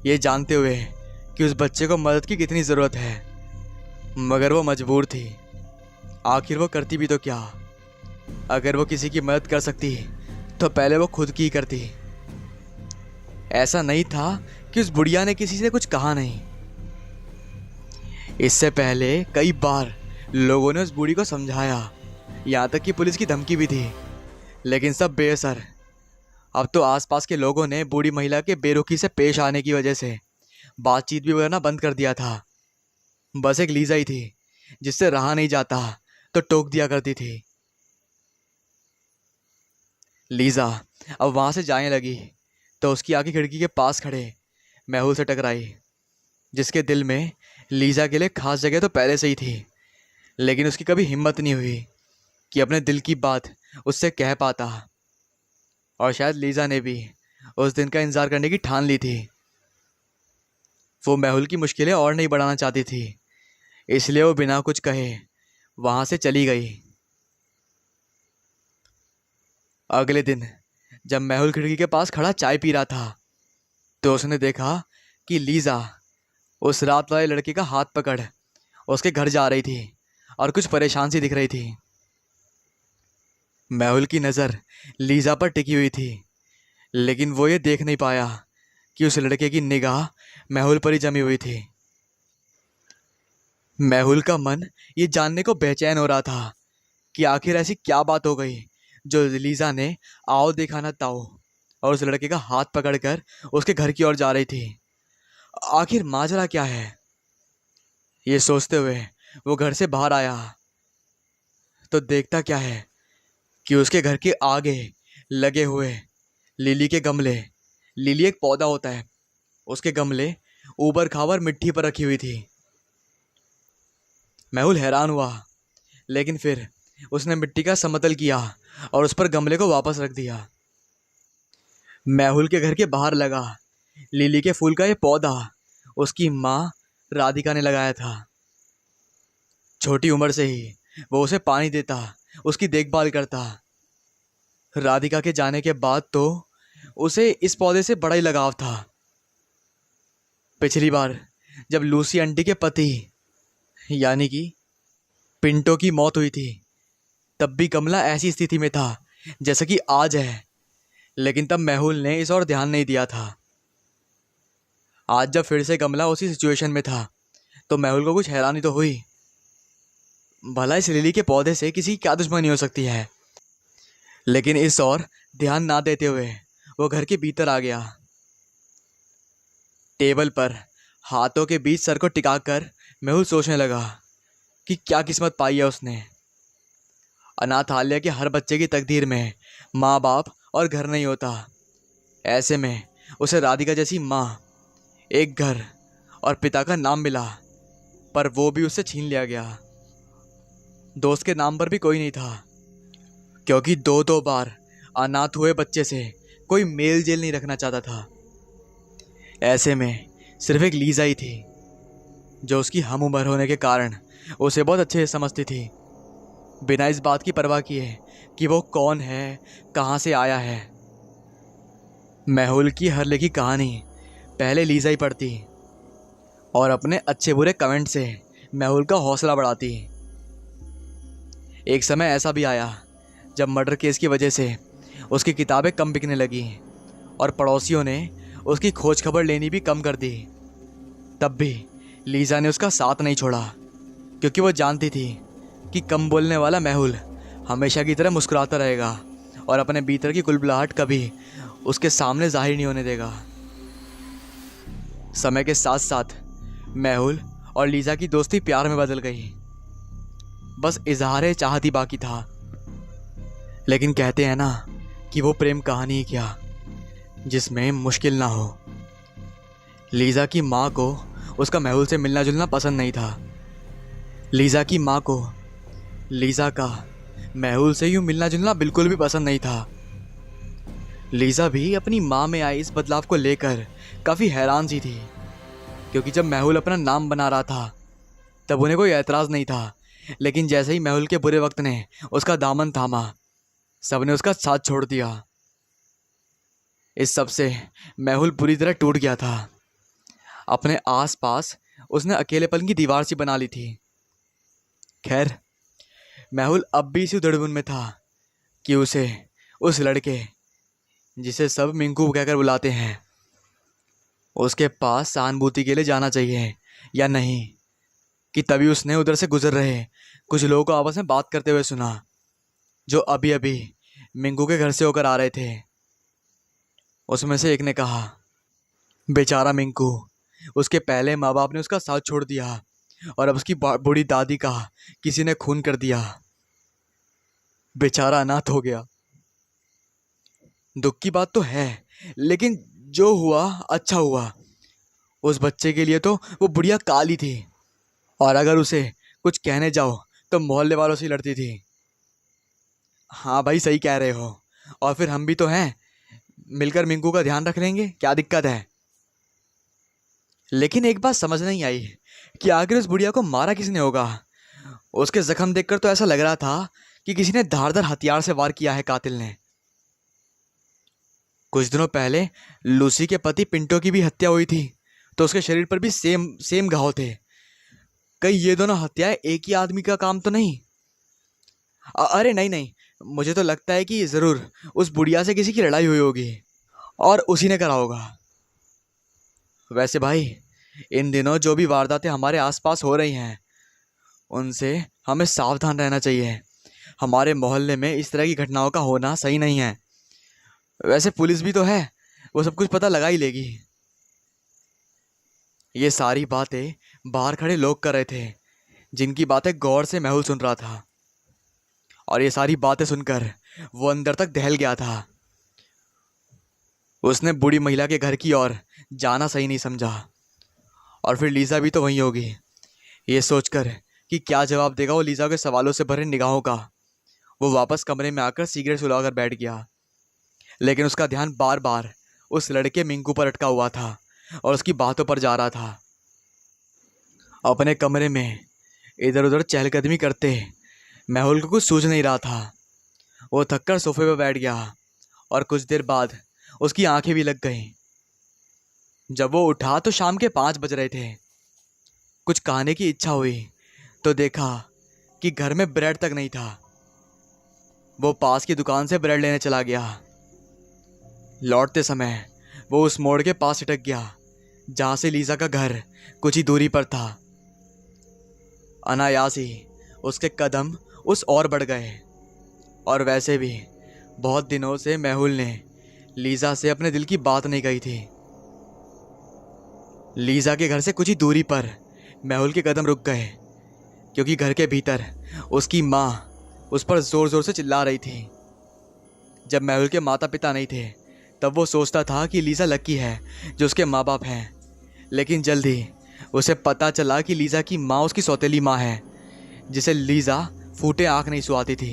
ये जानते हुए कि उस बच्चे को मदद की कितनी ज़रूरत है, मगर वो मजबूर थी। आखिर वो करती भी तो क्या। अगर वो किसी की मदद कर सकती तो पहले वो खुद की ही करती। ऐसा नहीं था कि उस बुढ़िया ने किसी से कुछ कहा नहीं। इससे पहले कई बार लोगों ने उस बूढ़ी को समझाया, यहाँ तक कि पुलिस की धमकी भी दी, लेकिन सब बेअसर। अब तो आसपास के लोगों ने बूढ़ी महिला के बेरुखी से पेश आने की वजह से बातचीत भी करना बंद कर दिया था। बस एक लीजा ही थी जिससे रहा नहीं जाता तो टोक दिया करती थी। लीजा अब वहां से जाने लगी तो उसकी आंखें खिड़की के पास खड़े मेहुल से टकराई, जिसके दिल में लीजा के लिए खास जगह तो पहले से ही थी, लेकिन उसकी कभी हिम्मत नहीं हुई कि अपने दिल की बात उससे कह पाता। और शायद लीजा ने भी उस दिन का इंतजार करने की ठान ली थी। वो मेहुल की मुश्किलें और नहीं बढ़ाना चाहती थी, इसलिए वो बिना कुछ कहे वहां से चली गई। अगले दिन जब मेहुल खिड़की के पास खड़ा चाय पी रहा था तो उसने देखा कि लीजा उस रात वाले लड़के का हाथ पकड़ उसके घर जा रही थी और कुछ परेशान सी दिख रही थी। मेहुल की नज़र लीजा पर टिकी हुई थी, लेकिन वो ये देख नहीं पाया कि उस लड़के की निगाह मेहुल पर ही जमी हुई थी। मेहुल का मन ये जानने को बेचैन हो रहा था कि आखिर ऐसी क्या बात हो गई जो लीजा ने आओ देखा ना ताओ और उस लड़के का हाथ पकड़कर उसके घर की ओर जा रही थी। आखिर माजरा क्या है? ये सोचते हुए वो घर से बाहर आया तो देखता क्या है कि उसके घर के आगे लगे हुए लिली के गमले, लिली एक पौधा होता है, उसके गमले ऊबर खाबर मिट्टी पर रखी हुई थी। मेहुल हैरान हुआ, लेकिन फिर उसने मिट्टी का समतल किया और उस पर गमले को वापस रख दिया। मेहुल के घर के बाहर लगा लिली के फूल का ये पौधा उसकी माँ राधिका ने लगाया था। छोटी उम्र से ही वो उसे पानी देता, उसकी देखभाल करता। राधिका के जाने के बाद तो उसे इस पौधे से बड़ा ही लगाव था। पिछली बार जब लूसी आंटी के पति यानी कि पिंटो की मौत हुई थी, तब भी गमला ऐसी स्थिति में था जैसा कि आज है, लेकिन तब मेहुल ने इस और ध्यान नहीं दिया था। आज जब फिर से गमला उसी सिचुएशन में था तो मेहुल को कुछ हैरानी तो हुई। भला इस लिली के पौधे से किसी की क्या दुश्मनी हो सकती है? लेकिन इस और ध्यान ना देते हुए वो घर के भीतर आ गया। टेबल पर हाथों के बीच सर को टिकाकर मेहुल सोचने लगा कि क्या किस्मत पाई है उसने। अनाथालय के हर बच्चे की तकदीर में माँ बाप और घर नहीं होता। ऐसे में उसे राधिका जैसी माँ, एक घर और पिता का नाम मिला, पर वो भी उससे छीन लिया गया। दोस्त के नाम पर भी कोई नहीं था, क्योंकि दो बार अनाथ हुए बच्चे से कोई मेल जेल नहीं रखना चाहता था। ऐसे में सिर्फ एक लीजा ही थी जो उसकी हम उम्र होने के कारण उसे बहुत अच्छे से समझती थी, बिना इस बात की परवाह किए कि वो कौन है, कहाँ से आया है। मेहुल की हर लिखी कहानी पहले लीजा ही पढ़ती और अपने अच्छे बुरे कमेंट से मेहुल का हौसला बढ़ाती। एक समय ऐसा भी आया जब मर्डर केस की वजह से उसकी किताबें कम बिकने लगी और पड़ोसियों ने उसकी खोज खबर लेनी भी कम कर दी। तब भी लीजा ने उसका साथ नहीं छोड़ा, क्योंकि वो जानती थी कि कम बोलने वाला मेहुल हमेशा की तरह मुस्कुराता रहेगा और अपने भीतर की कुलबुलाहट कभी उसके सामने जाहिर नहीं होने देगा। समय के साथ साथ मेहुल और लीजा की दोस्ती प्यार में बदल गई। बस इजहार चाहत ही बाकी था। लेकिन कहते हैं ना कि वो प्रेम कहानी ही क्या जिसमें मुश्किल ना हो। लीजा की माँ को उसका मेहुल से मिलना जुलना पसंद नहीं था। लीजा की माँ को लीजा का मेहुल से यूँ मिलना जुलना बिल्कुल भी पसंद नहीं था। लीजा भी अपनी माँ में आई इस बदलाव को लेकर काफ़ी हैरान सी थी, क्योंकि जब मेहुल अपना नाम बना रहा था तब उन्हें कोई एतराज़ नहीं था, लेकिन जैसे ही मेहुल के बुरे वक्त ने उसका दामन थामा, सबने उसका साथ छोड़ दिया। इस सब से मेहुल पूरी तरह टूट गया था। अपने आसपास उसने अकेलेपन की दीवार सी बना ली थी। खैर, मेहुल अब भी इसी उधड़बुन में था कि उसे उस लड़के जिसे सब मिंकू कहकर बुलाते हैं, उसके पास सहानुभूति के लिए जाना चाहिए या नहीं। कि तभी उसने उधर से गुजर रहे कुछ लोगों को आपस में बात करते हुए सुना, जो अभी अभी मिंकू के घर से होकर आ रहे थे। उसमें से एक ने कहा, बेचारा मिंकू, उसके पहले माँ बाप ने उसका साथ छोड़ दिया और अब उसकी बूढ़ी दादी का किसी ने खून कर दिया। बेचारा अनाथ हो गया। दुख की बात तो है, लेकिन जो हुआ अच्छा हुआ। उस बच्चे के लिए तो वो बुढ़िया काली थी, और अगर उसे कुछ कहने जाओ तो मोहल्ले वालों से लड़ती थी। हाँ भाई, सही कह रहे हो। और फिर हम भी तो हैं, मिलकर मिंकू का ध्यान रख लेंगे, क्या दिक्कत है। लेकिन एक बात समझ नहीं आई कि आखिर उस बुढ़िया को मारा किसने होगा। उसके जख्म देखकर तो ऐसा लग रहा था कि किसी ने धारदार हथियार से वार किया है कातिल ने। कुछ दिनों पहले लूसी के पति पिंटो की भी हत्या हुई थी, तो उसके शरीर पर भी सेम सेम घाव थे। कहीं ये दोनों हत्याएं एक ही आदमी का काम तो नहीं? अरे नहीं नहीं, मुझे तो लगता है कि जरूर उस बुढ़िया से किसी की लड़ाई हुई होगी और उसी ने करा होगा। वैसे भाई, इन दिनों जो भी वारदातें हमारे आसपास हो रही हैं उनसे हमें सावधान रहना चाहिए। हमारे मोहल्ले में इस तरह की घटनाओं का होना सही नहीं है। वैसे पुलिस भी तो है, वो सब कुछ पता लगा ही लेगी। ये सारी बातें बाहर खड़े लोग कर रहे थे, जिनकी बातें गौर से महूल सुन रहा था। और ये सारी बातें सुनकर वो अंदर तक दहल गया था। उसने बूढ़ी महिला के घर की ओर जाना सही नहीं समझा। और फिर लीजा भी तो वहीं होगी, ये सोचकर कि क्या जवाब देगा वो लीजा के सवालों से भरे निगाहों का, वो वापस कमरे में आकर सिगरेट सुलाकर बैठ गया। लेकिन उसका ध्यान बार बार उस लड़के मिंकू पर अटका हुआ था और उसकी बातों पर जा रहा था। अपने कमरे में इधर उधर चहलकदमी करते महूल को कुछ सूझ नहीं रहा था। वो थककर सोफे पर बैठ गया और कुछ देर बाद उसकी आंखें भी लग गईं। जब वो उठा तो शाम के 5 बज रहे थे। कुछ खाने की इच्छा हुई तो देखा कि घर में ब्रेड तक नहीं था। वो पास की दुकान से ब्रेड लेने चला गया। लौटते समय वो उस मोड़ के पास अटक गया जहां से लीजा का घर कुछ ही दूरी पर था। अनायास ही उसके कदम उस ओर बढ़ गए। और वैसे भी बहुत दिनों से महूल ने लीजा से अपने दिल की बात नहीं कही थी। लीजा के घर से कुछ ही दूरी पर महूल के कदम रुक गए, क्योंकि घर के भीतर उसकी माँ उस पर जोर जोर से चिल्ला रही थी। जब महूल के माता पिता नहीं थे तब वो सोचता था कि लीजा लकी है जो उसके माँ बाप हैं। लेकिन जल्द ही उसे पता चला कि लीजा की माँ उसकी सौतेली माँ है, जिसे लीजा फूटे आंख नहीं सुहाती थी।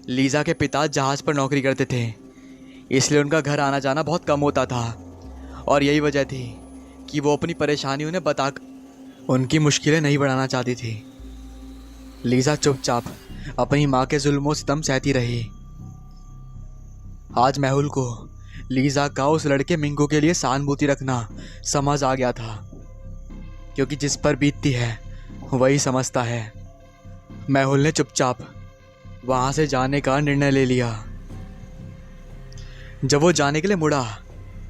लीजा के पिता जहाज पर नौकरी करते थे, इसलिए उनका घर आना जाना बहुत कम होता था। और यही वजह थी कि वो अपनी परेशानी उन्हें बताकर उनकी मुश्किलें नहीं बढ़ाना चाहती थी। लीजा चुपचाप अपनी माँ के जुल्मों सितम सहती रही। आज महूल को लीजा का उस लड़के मिंकू के लिए सहानुभूति रखना समझ आ गया था, क्योंकि जिस पर बीतती है वही समझता है। महूल ने चुपचाप वहां से जाने का निर्णय ले लिया। जब वो जाने के लिए मुड़ा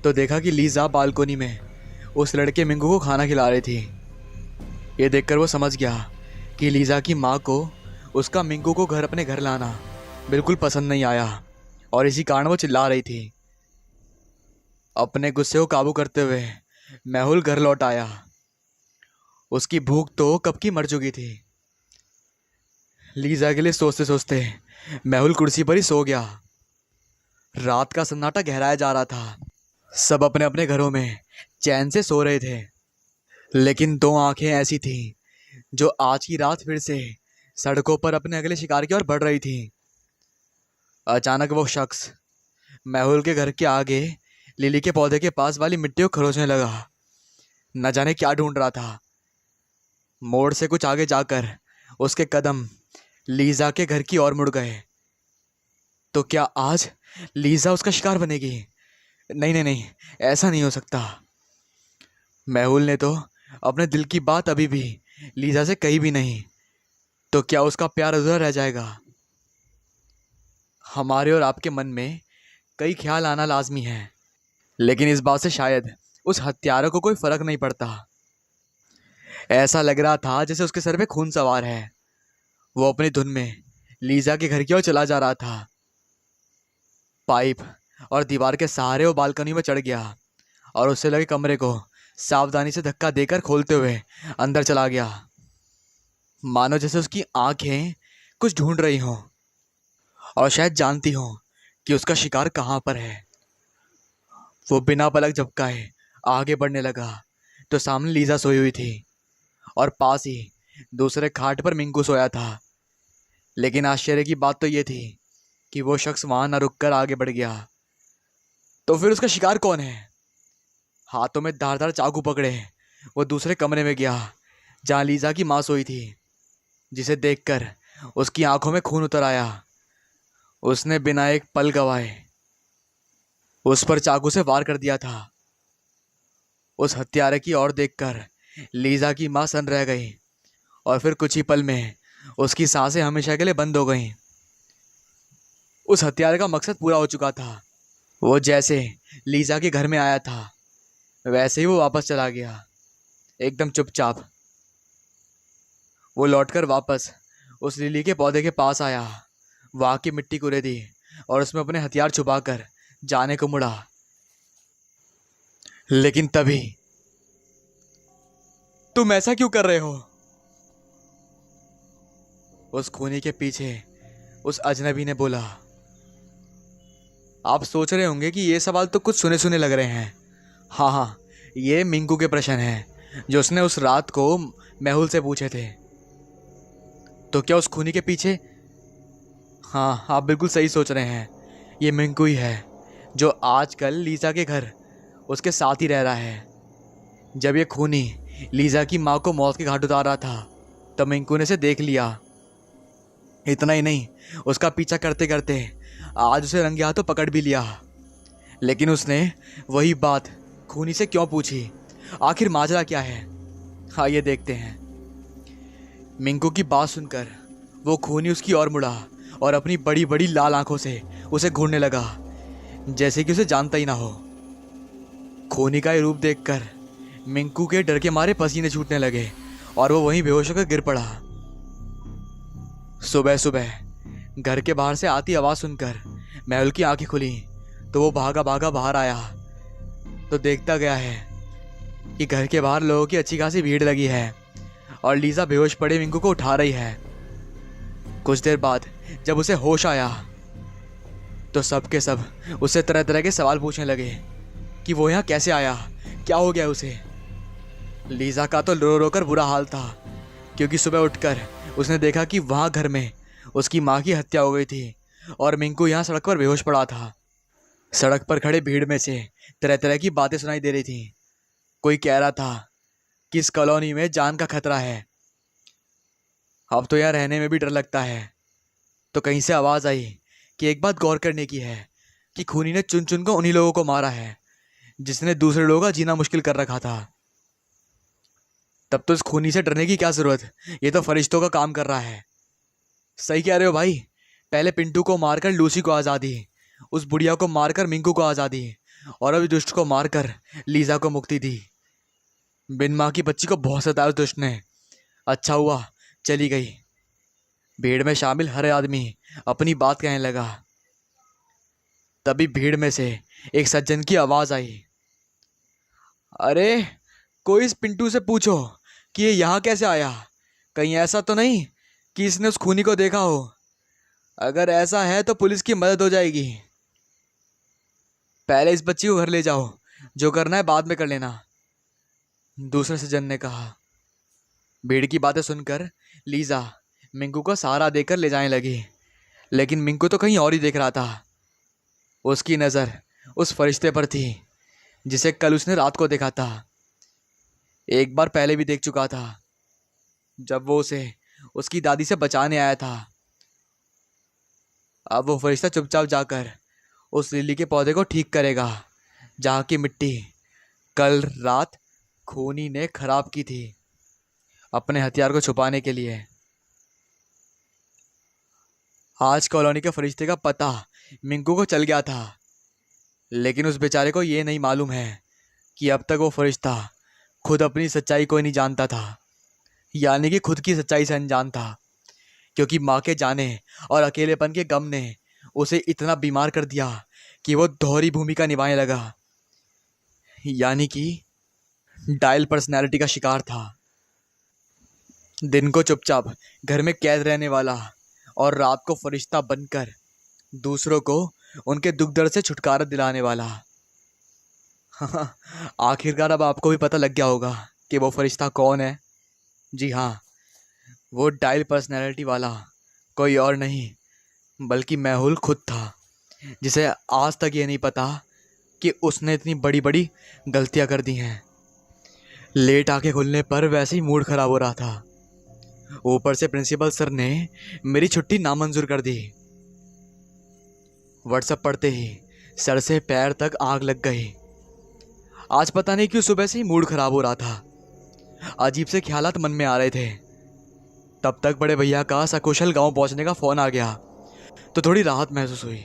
तो देखा कि लीजा बालकोनी में उस लड़के मिंकू को खाना खिला रही थी। ये देखकर वो समझ गया कि लीजा की माँ को उसका मिंकू को अपने घर लाना बिल्कुल पसंद नहीं आया, और इसी कारण वो चिल्ला रही थी। अपने गुस्से को काबू करते हुए महूल घर लौट आया। उसकी भूख तो कब की मर चुकी थी। लीजा के लिए सोचते सोचते महूल कुर्सी पर ही सो गया। रात का सन्नाटा गहराया जा रहा था। सब अपने अपने घरों में चैन से सो रहे थे, लेकिन 2 आंखें ऐसी थीं जो आज की रात फिर से सड़कों पर अपने अगले शिकार की ओर बढ़ रही थी। अचानक वो शख्स महूल के घर के आगे लिली के पौधे के पास वाली मिट्टी को खरोचने लगा। न जाने क्या ढूंढ रहा था। मोड़ से कुछ आगे जाकर उसके कदम लीजा के घर की ओर मुड़ गए। तो क्या आज लीजा उसका शिकार बनेगी? नहीं नहीं नहीं, ऐसा नहीं हो सकता। महूल ने तो अपने दिल की बात अभी भी लीजा से कही भी नहीं, तो क्या उसका प्यार अधूरा रह जाएगा? हमारे और आपके मन में कई ख्याल आना लाजमी है, लेकिन इस बात से शायद उस हत्यारे को कोई फर्क नहीं पड़ता। ऐसा लग रहा था जैसे उसके सर पे खून सवार है। वो अपनी धुन में लीजा के घर की ओर चला जा रहा था। पाइप और दीवार के सहारे वो बालकनी में चढ़ गया और उससे लगे कमरे को सावधानी से धक्का देकर खोलते हुए अंदर चला गया, मानो जैसे उसकी आंखें कुछ ढूंढ रही हों और शायद जानती हों कि उसका शिकार कहाँ पर है। वो बिना पलक झपकाए आगे बढ़ने लगा तो सामने लीजा सोई हुई थी और पास ही दूसरे खाट पर मिंकू सोया था। लेकिन आश्चर्य की बात तो ये थी कि वो शख्स वहां न रुककर आगे बढ़ गया। तो फिर उसका शिकार कौन है? हाथों में धारदार चाकू पकड़े वो दूसरे कमरे में गया जहां लीजा की माँ सोई थी, जिसे देखकर उसकी आंखों में खून उतर आया। उसने बिना एक पल गवाए उस पर चाकू से वार कर दिया था। उस हत्यारे की ओर देखकर लीजा की मां सन्न रह गई और फिर कुछ ही पल में उसकी सांसें हमेशा के लिए बंद हो गईं। उस हत्यारे का मकसद पूरा हो चुका था। वो जैसे लीजा के घर में आया था वैसे ही वो वापस चला गया, एकदम चुपचाप। वो लौटकर वापस उस लिली के पौधे के पास आया, वहां की मिट्टी कुरेदी और उसमें अपने हथियार छुपाकर जाने को मुड़ा। लेकिन तभी, तुम ऐसा क्यों कर रहे हो? उस खूनी के पीछे उस अजनबी ने बोला। आप सोच रहे होंगे कि ये सवाल तो कुछ सुने सुने लग रहे हैं। हाँ, ये मिंकू के प्रश्न हैं जो उसने उस रात को मेहुल से पूछे थे। तो क्या उस खूनी के पीछे? हाँ, आप बिल्कुल सही सोच रहे हैं। ये मिंकू ही है जो आजकल लीजा के घर उसके साथ ही रह रहा है। जब ये खूनी लीजा की माँ को मौत के घाट उतार रहा था तब मिंकू ने उसे देख लिया। इतना ही नहीं, उसका पीछा करते करते आज उसे रंगे हाथों पकड़ भी लिया। लेकिन उसने वही बात खूनी से क्यों पूछी? आखिर माजरा क्या है? आइए देखते हैं। मिंकू की बात सुनकर वो खूनी उसकी ओर मुड़ा और अपनी बड़ी बड़ी लाल आंखों से उसे घूरने लगा, जैसे कि उसे जानता ही ना हो। खूनी का ये रूप देखकर मिंकू के डर के मारे पसीने छूटने लगे और वो वहीं बेहोश होकर गिर पड़ा। सुबह सुबह घर के बाहर से आती आवाज सुनकर मेहुल की आंखें खुली तो वो भागा भागा बाहर आया तो देखता गया है कि घर के बाहर लोगों की अच्छी खासी भीड़ लगी है और लीजा बेहोश पड़े मिंकू को उठा रही है। कुछ देर बाद जब उसे होश आया तो सब के सब उससे तरह तरह के सवाल पूछने लगे कि वो यहाँ कैसे आया, क्या हो गया उसे। लीजा का तो रो रो कर बुरा हाल था, क्योंकि सुबह उठकर उसने देखा कि वहाँ घर में उसकी माँ की हत्या हो गई थी और मिंकू यहाँ सड़क पर बेहोश पड़ा था। सड़क पर खड़े भीड़ में से तरह तरह की बातें सुनाई दे रही थी। कोई कह रहा था कि इस कॉलोनी में जान का खतरा है, अब तो यहाँ रहने में भी डर लगता है। तो कहीं से आवाज़ आई कि एक बात गौर करने की है कि खूनी ने चुन चुन को उन्हीं लोगों को मारा है जिसने दूसरे लोगों का जीना मुश्किल कर रखा था। तब तो इस खूनी से डरने की क्या जरूरत, ये तो फरिश्तों का काम कर रहा है। सही कह रहे हो भाई, पहले पिंटू को मारकर लूसी को आज़ादी, उस बुढ़िया को मारकर मिंकू को आज़ादी और अभी दुष्ट को मारकर लीजा को मुक्ति दी। बिन माँ की बच्ची को बहुत सताया उस दुष्ट ने। अच्छा हुआ चली गई। भीड़ में शामिल हर आदमी अपनी बात कहने लगा। तभी भीड़ में से एक सज्जन की आवाज आई, अरे कोई इस पिंटू से पूछो कि ये यहाँ कैसे आया। कहीं ऐसा तो नहीं कि इसने उस खूनी को देखा हो? अगर ऐसा है तो पुलिस की मदद हो जाएगी। पहले इस बच्ची को घर ले जाओ, जो करना है बाद में कर लेना, दूसरे सज्जन ने कहा। भीड़ की बातें सुनकर लीजा मिंकू को सहारा देकर ले जाने लगी, लेकिन मिंकू तो कहीं और ही देख रहा था। उसकी नज़र उस फरिश्ते पर थी जिसे कल उसने रात को देखा था। एक बार पहले भी देख चुका था, जब वो उसे उसकी दादी से बचाने आया था। अब वो फरिश्ता चुपचाप जाकर उस लिली के पौधे को ठीक करेगा जहाँ की मिट्टी कल रात खूनी ने खराब की थी अपने हथियार को छुपाने के लिए। आज कॉलोनी के फरिश्ते का पता मिंकू को चल गया था, लेकिन उस बेचारे को ये नहीं मालूम है कि अब तक वो फरिश्ता खुद अपनी सच्चाई को नहीं जानता था, यानी कि खुद की सच्चाई से अनजान था, क्योंकि माँ के जाने और अकेलेपन के गम ने उसे इतना बीमार कर दिया कि वो दोहरी भूमिका निभाने लगा, यानी कि डायल पर्सनैलिटी का शिकार था। दिन को चुपचाप घर में कैद रहने वाला और रात को फरिश्ता बनकर दूसरों को उनके दुख दर्द से छुटकारा दिलाने वाला। आखिरकार अब आपको भी पता लग गया होगा कि वो फरिश्ता कौन है। जी हाँ, वो डायल पर्सनैलिटी वाला कोई और नहीं बल्कि मेहुल खुद था, जिसे आज तक ये नहीं पता कि उसने इतनी बड़ी बड़ी गलतियां कर दी हैं। लेट आके खुलने पर वैसे ही मूड खराब हो रहा था, ऊपर से प्रिंसिपल सर ने मेरी छुट्टी नामंजूर कर दी। व्हाट्सएप पढ़ते ही सर से पैर तक आग लग गई। आज पता नहीं क्यों सुबह से ही मूड खराब हो रहा था। अजीब से ख्यालात मन में आ रहे थे। तब तक बड़े भैया का सकुशल गांव पहुंचने का फोन आ गया तो थोड़ी राहत महसूस हुई।